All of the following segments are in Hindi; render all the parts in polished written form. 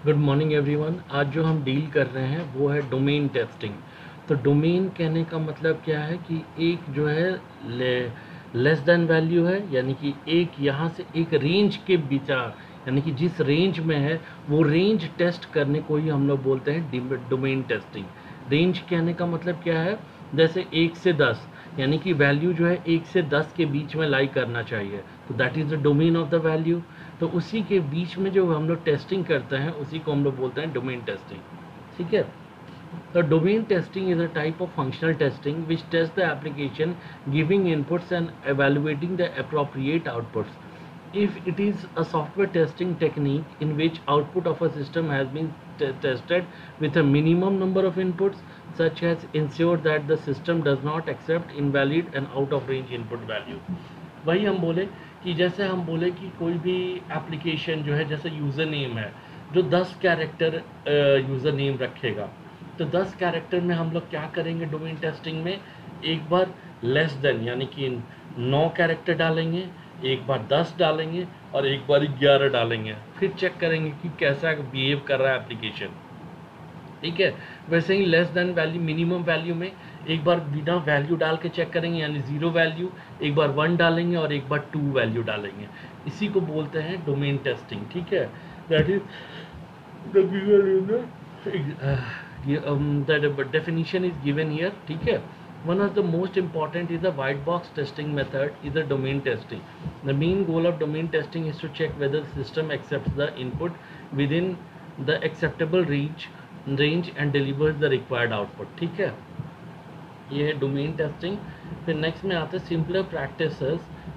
Good morning everyone. आज जो हम डील कर रहे हैं वो है डोमेन टेस्टिंग। तो डोमेन कहने का मतलब क्या है कि एक जो है लेस देन वैल्यू है, यानी कि एक यहाँ से एक रेंज के विचार, यानी कि जिस रेंज में है वो रेंज टेस्ट करने को ही हम लोग बोलते हैं डोमेन टेस्टिंग। रेंज कहने का मतलब क्या है, जैसे 1 से 10, यानी कि वैल्यू जो है 1 से 10 के बीच में लाई करना चाहिए, तो that is the domain of the value. तो उसी के बीच में जो हम लोग टेस्टिंग करते हैं उसी को हम लोग बोलते हैं डोमेन टेस्टिंग। ठीक है। The domain testing is a type of functional testing which tests the application, giving inputs and evaluating the appropriate outputs. If it is a software testing technique in which output of a system has been tested with a minimum number of inputs, such as ensure that the system does not accept invalid and out of range input value. वही हम बोले कि जैसे हम बोले कि कोई भी एप्लीकेशन जो है, जैसे यूज़र नेम है जो 10 कैरेक्टर यूज़र नेम रखेगा, तो 10 कैरेक्टर में हम लोग क्या करेंगे डोमेन टेस्टिंग में, एक बार लेस देन यानी कि 9 कैरेक्टर डालेंगे, एक बार 10 डालेंगे और एक बार 11 डालेंगे, फिर चेक करेंगे कि कैसा बिहेव कर रहा है एप्लीकेशन। ठीक है। वैसे ही less than value minimum value में एक बार बिना वैल्यू डाल के चेक करेंगे, यानी 0 वैल्यू, एक बार 1 डालेंगे और एक बार 2 वैल्यू डालेंगे। इसी को बोलते हैं डोमेन टेस्टिंग। ठीक है। That is the definition is given here. ठीक है। One of the most important is the white box testing method is the domain testing. The main goal of domain testing is to check whether the system accepts the input within the acceptable range and delivers the required output. ठीक है। ये है डोमेन टेस्टिंग। फिर नेक्स्ट में आते हैं simpler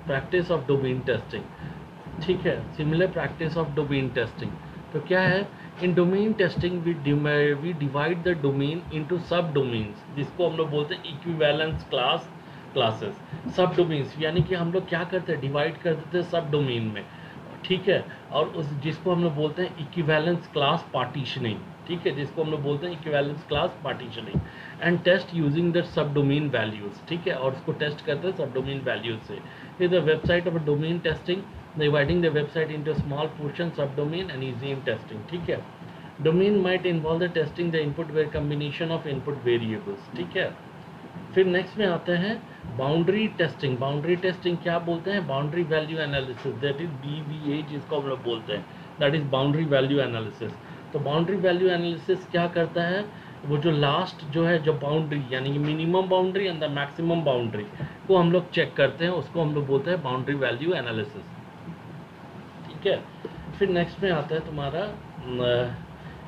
practice of domain testing. ठीक है। Similar practice of domain testing तो क्या है, in domain testing we divide the domain into sub domains, जिसको हम लोग बोलते हैं इक्विवेलेंस क्लासेस। सब डोमेन्स यानी कि हम लोग क्या करते हैं, डिवाइड कर देते हैं सब डोमेन में। ठीक है। और उस जिसको हम लोग बोलते हैं इक्विवेलेंस क्लास पार्टीशनिंग। ठीक है। जिसको हम लोग बोलते हैं equivalence class partitioning and test using the sub domain values. ठीक है। और उसको टेस्ट करते हैं सब डोमेन वैल्यूज से। फिर the website of domain testing, dividing the website into a small portion, subdomain and ECM testing. ठीक है। Domain might involve the testing the input where combination of input variables. ठीक है। फिर नेक्स्ट में आते हैं बाउंड्री टेस्टिंग। बाउंड्री टेस्टिंग क्या बोलते हैं, boundary value analysis, that is BVA जिसको हम लोग बोलते हैं, that is boundary value analysis. तो बाउंड्री वैल्यू एनालिसिस क्या करता है, वो जो लास्ट जो है, जो बाउंड्री यानी कि minimum boundary and the maximum boundary को हम लोग चेक करते हैं, उसको हम लोग बोलते हैं बाउंड्री वैल्यू एनालिसिस। ठीक है। फिर नेक्स्ट में आता है तुम्हारा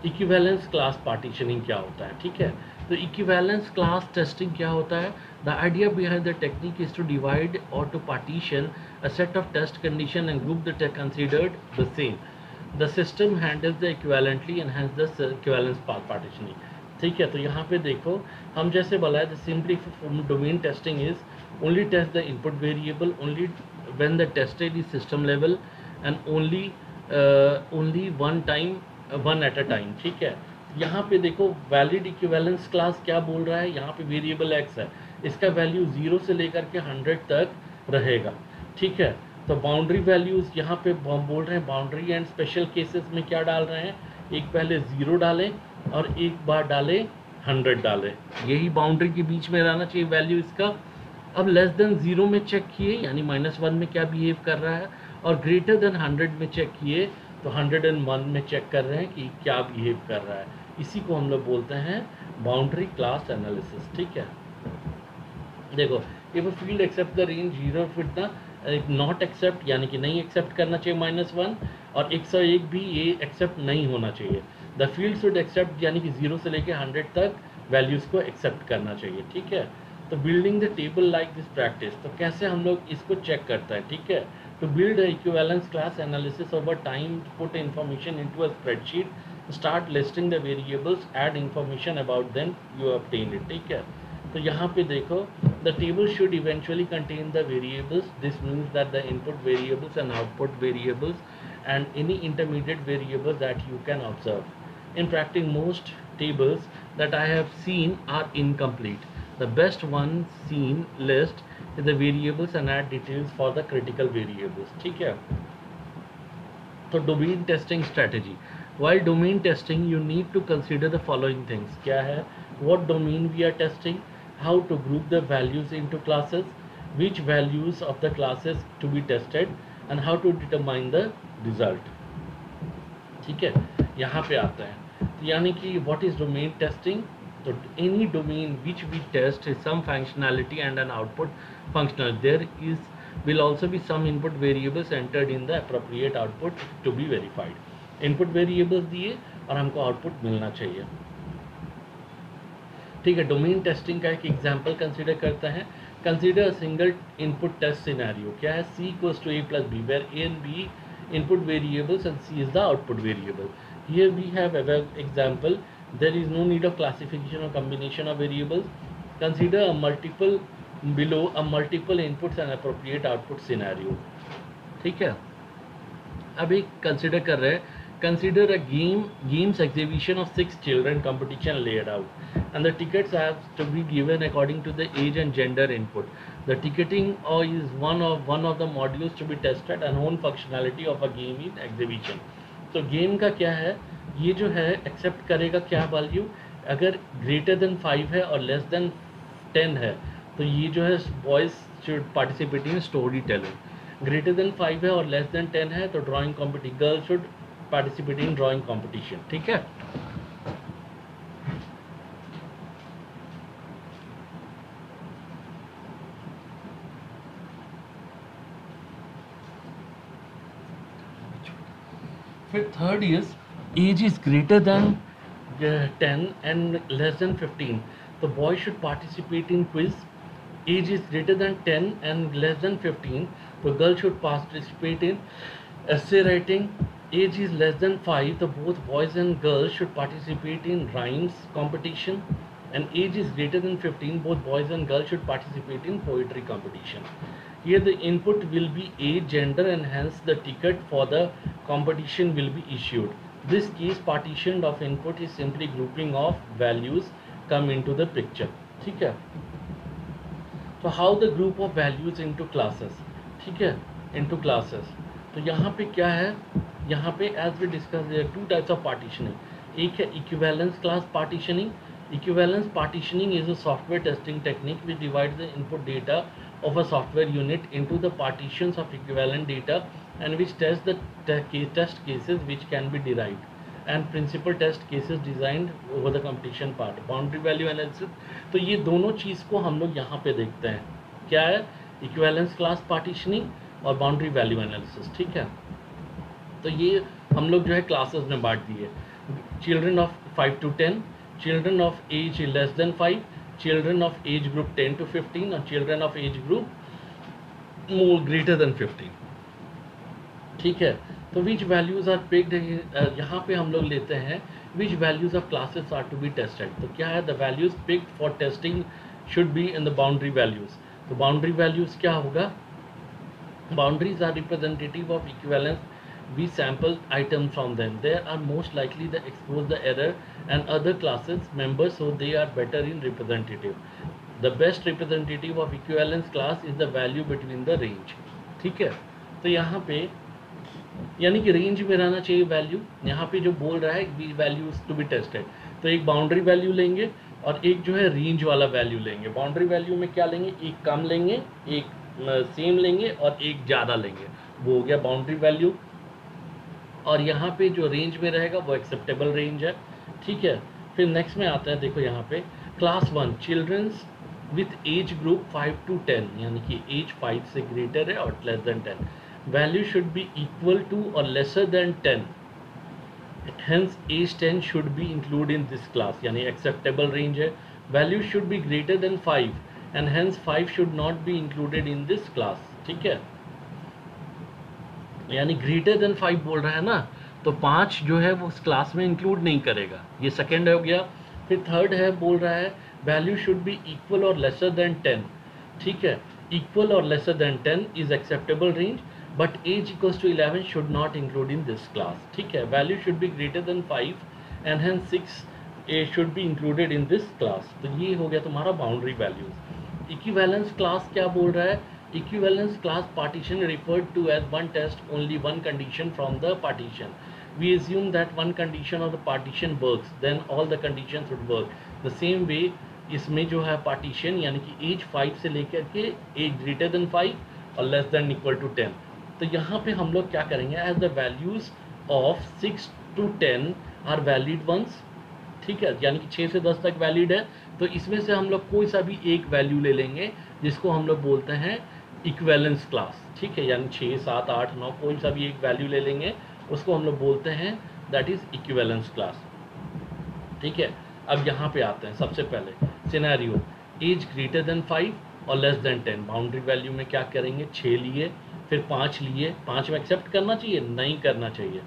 इक्विवेलेंस क्लास पार्टीशनिंग क्या होता है। ठीक है। तो इक्विवेलेंस क्लास टेस्टिंग क्या होता है, the idea behind the technique is to divide और to partition a set of test condition and group the considered the same. The system handles the equivalently and hence the equivalence partitioning. ठीक है। तो यहाँ पे देखो, हम जैसे बोला है, the simply domain testing is only test the input variable only when the tested is system level and only one at a time. ठीक है। यहाँ पे देखो वैलिड इक्विवेलेंस क्लास क्या बोल रहा है, यहाँ पे वेरिएबल एक्स है, इसका वैल्यू 0 से लेकर के 100 तक रहेगा। ठीक है। तो बाउंड्री वैल्यूज यहाँ पे हम बोल रहे हैं, बाउंड्री एंड स्पेशल केसेस में क्या डाल रहे हैं, एक पहले 0 डालें और एक बार डालें 100 डालें, यही बाउंड्री के बीच में रहना चाहिए वैल्यू इसका। अब लेस देन 0 में चेक किए, यानी -1 में क्या बिहेव कर रहा है, और ग्रेटर देन 100 में चेक किए तो 101 में चेक कर रहे हैं कि क्या बिहेव कर रहा है। इसी को हम लोग बोलते हैं बाउंड्री क्लास एनालिसिस। ठीक है। देखो, if field accept the range 0 fit the not accept, यानी कि नहीं एक्सेप्ट करना चाहिए -1, और 101 भी ये एक्सेप्ट नहीं होना चाहिए। द फील्ड शुड एक्सेप्ट, यानी कि 0 से लेकर 100 तक वैल्यूज़ को एक्सेप्ट करना चाहिए। ठीक है। तो building the table like this practice, तो कैसे हम लोग इसको चेक करते हैं। ठीक है। To build an equivalence class analysis over time, put information into a spreadsheet, start listing the variables, add information about them, you obtain it. ठीक है। तो यहाँ पे देखो, the table should eventually contain the variables. This means that the input variables and output variables and any intermediate variables that you can observe. In practice, most tables that I have seen are incomplete. The best one seen list the variables and add details for the critical variables. ठीक है। तो domain testing strategy, While domain testing, you need to consider the following things. क्या है? What domain we are testing, how to group the values into classes, which values of the classes to be tested, and how to determine the result. ठीक है, यहाँ पे आता है. तो यानी कि what is domain testing? So any domain which we test is some functionality and an output functional. There will also be some input variables entered in the appropriate output to be verified. Input variables दिए और हमको output मिलना चाहिए. ठीक है, डोमेन टेस्टिंग का एक एग्जाम्पल कंसिडर करता है. Consider single input test scenario. क्या है? C equals to A plus B, where A and B input variables and C is the output variable. Here we have a example. There is no need of classification or combination of variables. Consider a multiple below a multiple inputs and appropriate output scenario. ठीक है, अब एक कंसिडर कर रहे हैं. Consider a games exhibition of 6 children competition laid out, and the tickets have to be given according to the age and gender input. The ticketing is one of the modules to be tested and own functionality of a game in exhibition. तो गेम का क्या है? ये जो है एक्सेप्ट करेगा क्या वैल्यू? अगर ग्रेटर देन 5 है और लेस देन 10 है तो ये जो है boys should participate in story telling. Greater than 5 है और लेस देन 10 है तो drawing competition, girl should participate in drawing competition. ठीक है, फिर third is age is greater than 10 and less than 15. The boy should participate in quiz. Age is greater than 10 and less than 15. The girl should participate in essay writing. Age is less than 5. The both boys and girls should participate in rhymes competition. And age is greater than 15. Both boys and girls should participate in poetry competition. Here the input will be age, gender, and hence the ticket for the competition will be issued. This case partition of input is simply grouping of values come into the picture. ठीक है, तो how the group of values into classes. ठीक है, into classes. तो यहाँ पे क्या है? यहाँ पे as we discussed there are two types of partitioning. एक है equivalence class partitioning. Equivalence partitioning is a software testing technique which divides the input data of a software unit into the partitions of equivalent data and which tests the test cases which can be derived and principal test cases designed over the competition part. Boundary value analysis. तो ये दोनों चीज़ को हम लोग यहाँ पे देखते हैं. क्या है? equivalence class partitioning और boundary value analysis. ठीक है, तो ये हम लोग जो है क्लासेस में बांट दिए. Children of 5 to 10, children of age less than 5, children of age group 10 to 15 और children of age group more greater than 15. ठीक है, तो which values are picked, यहाँ पे हम लोग लेते हैं which values of classes are to be tested. तो क्या है? The values picked for testing should be in the boundary values. तो boundary values क्या होगा? Boundaries are representative of equivalence. We sample items from them. They are most likely to expose the error and other classes members, so they are better in representative. The best representative of equivalence class is the value between the range. ठीक है, तो यहाँ पे यानी कि रेंज में रहना चाहिए वैल्यू. यहाँ पे जो बोल रहा है वैल्यूज टू बी टेस्टेड, तो एक बाउंड्री वैल्यू लेंगे और एक जो है रेंज वाला वैल्यू लेंगे. बाउंड्री वैल्यू में क्या लेंगे? एक कम लेंगे, एक सेम लेंगे और एक ज़्यादा लेंगे. वो हो गया बाउंड्री वैल्यू. और यहाँ पे जो रेंज में रहेगा वो एक्सेप्टेबल रेंज है. ठीक है, फिर नेक्स्ट में आता है, देखो यहाँ पे class 1 childrens with age group 5 to 10, यानी कि एज 5 से ग्रेटर है और less than 10. Value should be equal to और lesser than 10. Hence as 10 should be include in this class, यानी एक्सेप्टेबल रेंज है. Value should be greater than 5 and hence 5 should not be included in this class. ठीक है, यानी ग्रेटर देन 5 बोल रहा है ना, तो 5 जो है वो उस क्लास में इंक्लूड नहीं करेगा. ये सेकेंड हो गया. फिर थर्ड है, बोल रहा है वैल्यू शुड बी इक्वल और लेसर देन 10. ठीक है, इक्वल और lesser than 10 is acceptable range but age equals to 11 should not include in this class. ठीक है, value should be greater than 5 and hence 6 should be included in this class. तो ये हो गया तुम्हारा बाउंड्री वैल्यूज. इक्विवेलेंस क्लास क्या बोल रहा है? Equivalence class partition referred to as one test only one condition from the partition. we assume that one condition of the partition works, then all the conditions would work. The same way इसमें जो है partition यानी कि एज 5 से लेकर के एज ग्रेटर देन 5 और लेस देन इक्वल टू 10, तो यहाँ पे हम लोग क्या करेंगे, as the values of 6 to 10 are valid ones, ठीक है, यानी कि 6 से 10 तक वैलिड है, तो इसमें से हम लोग कोई सा भी एक वैल्यू ले लेंगे जिसको हम लोग बोलते हैं इक्विवेलेंस क्लास, ठीक है, यानी 6, 7, 8, 9 कोई सा भी एक वैल्यू ले लेंगे, उसको हम लोग बोलते हैं दैट इज इक्विवेलेंस क्लास, ठीक है। अब यहाँ पे आते हैं, सबसे पहले सिनेरियो एज ग्रेटर देन 5 और लेस देन 10, बाउंड्री वैल्यू में क्या करेंगे, 6 लिए, फिर 5 लिए, 5 में एक्सेप्ट करना चाहिए, नहीं करना चाहिए,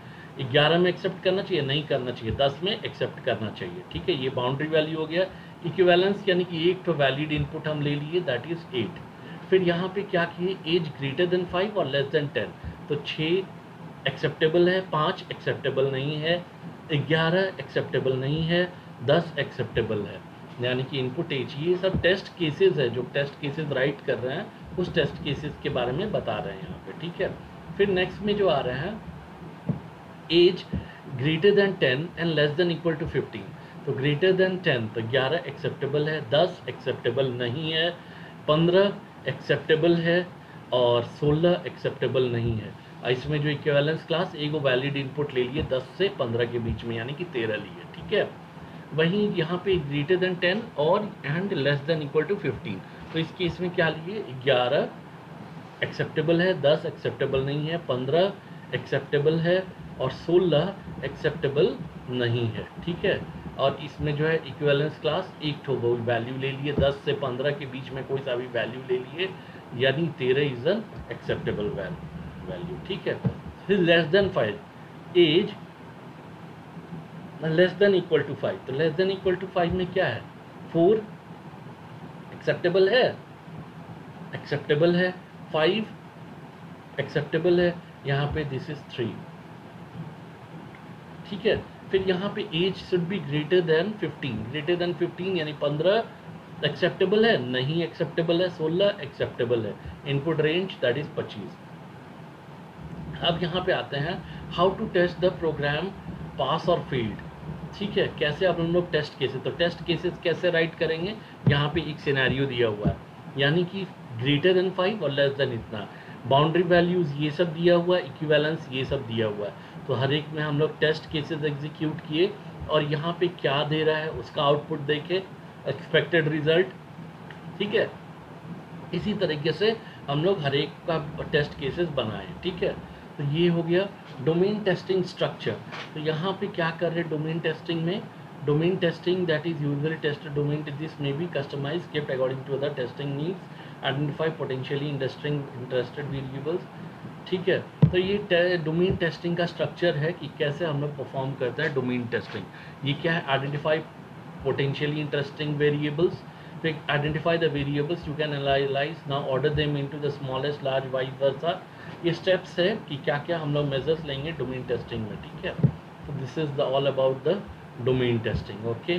11 में एक्सेप्ट करना चाहिए, नहीं करना चाहिए, 10 में एक्सेप्ट करना चाहिए, ठीक है, ये बाउंड्री वैल्यू हो गया। इक्विवेलेंस यानी कि एक तो वैलिड इनपुट हम ले लिए दैट इज 8, फिर यहाँ पे क्या किए, एज ग्रेटर देन 5 और लेस देन 10, तो 6 एक्सेप्टेबल है, 5 एक्सेप्टेबल नहीं है, 11 एक्सेप्टेबल नहीं है, 10 एक्सेप्टेबल है, यानी कि इनपुट एज, ये सब टेस्ट केसेस है, जो टेस्ट केसेस राइट कर रहे हैं उस टेस्ट केसेस के बारे में बता रहे हैं यहाँ पे, ठीक है। फिर नेक्स्ट में जो आ रहे हैं age greater than 10 and less than equal to 15, तो ग्रेटर देन 10 तो 11 एक्सेप्टेबल है, 10 एक्सेप्टेबल नहीं है, 15 एक्सेप्टेबल है और 16 एक्सेप्टेबल नहीं है। इसमें जो इक्विवेलेंस क्लास एक वैलिड इनपुट ले लिए 10 से 15 के बीच में, यानी कि 13 लिए, ठीक है। वहीं यहाँ पे ग्रेटर देन 10 और and less than equal to 15, तो इस केस में क्या लिए, 11 एक्सेप्टेबल है, 10 एक्सेप्टेबल नहीं है, 15 एक्सेप्टेबल है और 16 एक्सेप्टेबल नहीं है, ठीक है। और इसमें जो है इक्विवेलेंस क्लास एक ठो वैल्यू ले लिए, 10 से 15 के बीच में कोई सा भी वैल्यू ले लिए, यानी 13 इज एन एक्सेप्टेबल वैल्यू, ठीक है। फिर less than 5 age less than equal to 5, तो लेस देन इक्वल टू 5 में क्या है, 4 एक्सेप्टेबल है, 5 एक्सेप्टेबल है, यहाँ पे दिस इज 3, ठीक है। फिर यहाँ पे age should be greater than 15 यानी 15 एक्सेप्टेबल है, नहीं एक्सेप्टेबल है, 16 एक्सेप्टेबल है, इनपुट रेंज दैट इज 25। अब यहाँ पे आते हैं how to test the program pass और फेल्ड, ठीक है, कैसे अब हम लोग टेस्ट केसेस, तो टेस्ट केसेस कैसे राइट करेंगे, यहाँ पे एक सिनेरियो दिया हुआ है, यानी कि ग्रेटर देन 5 और लेस देन इतना, बाउंड्री वैल्यूज ये सब दिया हुआ है, इक्विवेलेंस ये सब दिया हुआ है, तो हर एक में हम लोग टेस्ट केसेस एग्जीक्यूट किए और यहाँ पे क्या दे रहा है उसका आउटपुट देखे, एक्सपेक्टेड रिजल्ट, ठीक है। इसी तरीके से हम लोग हर एक का टेस्ट केसेस बनाए, ठीक है। तो ये हो गया डोमेन टेस्टिंग स्ट्रक्चर। तो यहाँ पे क्या कर रहे हैं डोमेन टेस्टिंग में, domain testing that is usually tested domain, this may be customize kept according to other testing needs, identify potentially interested variables, ठीक है। तो ये डोमेन टेस्टिंग का स्ट्रक्चर है कि कैसे हम लोग परफॉर्म करते हैं डोमेन टेस्टिंग। ये क्या है, आइडेंटिफाई पोटेंशियली इंटरेस्टिंग वेरिएबल्स, फिर identify the variables you can analyse, now order them into the smallest large vice versa. ये स्टेप्स है कि क्या क्या हम लोग मेजर्स लेंगे डोमेन टेस्टिंग में, ठीक है। तो this is the all about the domain testing, okay.